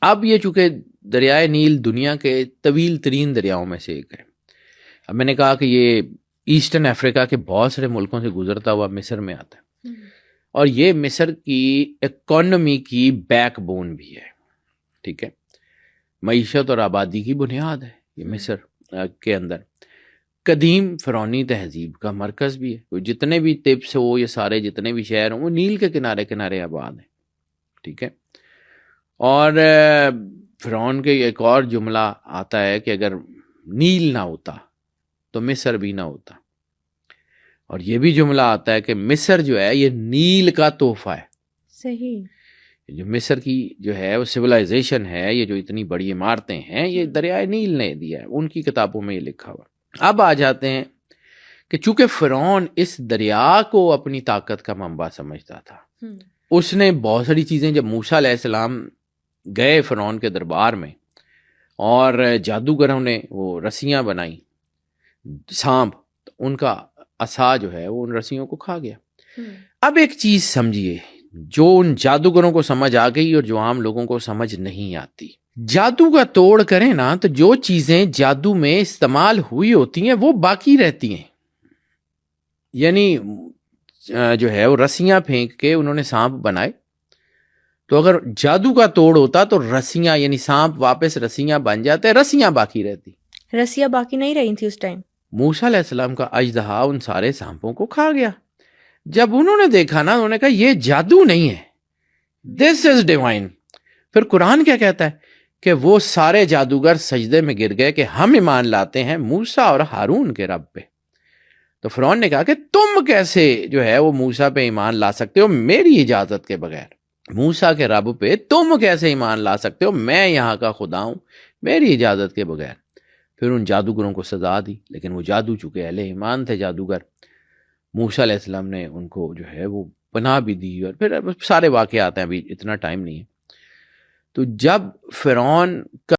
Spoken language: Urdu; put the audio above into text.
اب یہ چونکہ دریائے نیل دنیا کے طویل ترین دریاؤں میں سے ایک ہے. اب میں نے کہا کہ یہ ایسٹرن افریقہ کے بہت سارے ملکوں سے گزرتا ہوا مصر میں آتا ہے، اور یہ مصر کی اکانومی کی بیک بون بھی ہے. ٹھیک ہے، معیشت اور آبادی کی بنیاد ہے یہ مصر کے اندر. قدیم فرعونی تہذیب کا مرکز بھی ہے. جتنے بھی طبس ہو، یہ سارے جتنے بھی شہر ہوں، وہ نیل کے کنارے کنارے آباد ہیں. ٹھیک ہے، اور فرعون کے ایک اور جملہ آتا ہے کہ اگر نیل نہ ہوتا تو مصر بھی نہ ہوتا. اور یہ بھی جملہ آتا ہے کہ مصر جو ہے یہ نیل کا تحفہ ہے. صحیح. جو مصر کی جو ہے وہ سویلائزیشن ہے، یہ جو اتنی بڑی عمارتیں ہیں، یہ دریائے نیل نے دیا ہے. ان کی کتابوں میں یہ لکھا ہوا. اب آ جاتے ہیں کہ چونکہ فرعون اس دریا کو اپنی طاقت کا منبع سمجھتا تھا، اس نے بہت ساری چیزیں، جب موسیٰ علیہ السلام گئے فرعون کے دربار میں اور جادوگروں نے وہ رسیاں بنائیں سانپ، ان کا عصا جو ہے وہ ان رسیوں کو کھا گیا. اب ایک چیز سمجھیے جو ان جادوگروں کو سمجھ آ گئی اور جو عام لوگوں کو سمجھ نہیں آتی. جادو کا توڑ کریں نا تو جو چیزیں جادو میں استعمال ہوئی ہوتی ہیں وہ باقی رہتی ہیں. یعنی جو ہے وہ رسیاں پھینک کے انہوں نے سانپ بنائے، تو اگر جادو کا توڑ ہوتا تو رسیاں یعنی سانپ واپس رسیاں بن جاتے، رسیاں باقی رہتی. رسیاں باقی نہیں رہی تھی اس ٹائم. موسیٰ علیہ السلام کا اژدہا ان سارے سانپوں کو کھا گیا. جب انہوں نے دیکھا نا، انہوں نے کہا یہ جادو نہیں ہے، دس از ڈیوائن. پھر قرآن کیا کہتا ہے کہ وہ سارے جادوگر سجدے میں گر گئے کہ ہم ایمان لاتے ہیں موسیٰ اور ہارون کے رب پہ. تو فرعون نے کہا کہ تم کیسے جو ہے وہ موسیٰ پہ ایمان لا سکتے ہو میری اجازت کے بغیر؟ موسیٰ کے رب پہ تم کیسے ایمان لا سکتے ہو؟ میں یہاں کا خدا ہوں، میری اجازت کے بغیر. پھر ان جادوگروں کو سزا دی، لیکن وہ جادو چکے اہل ایمان تھے جادوگر. موسیٰ علیہ السلام نے ان کو جو ہے وہ پناہ بھی دی، اور پھر سارے واقعات ہیں، ابھی اتنا ٹائم نہیں ہے. تو جب فرعون کا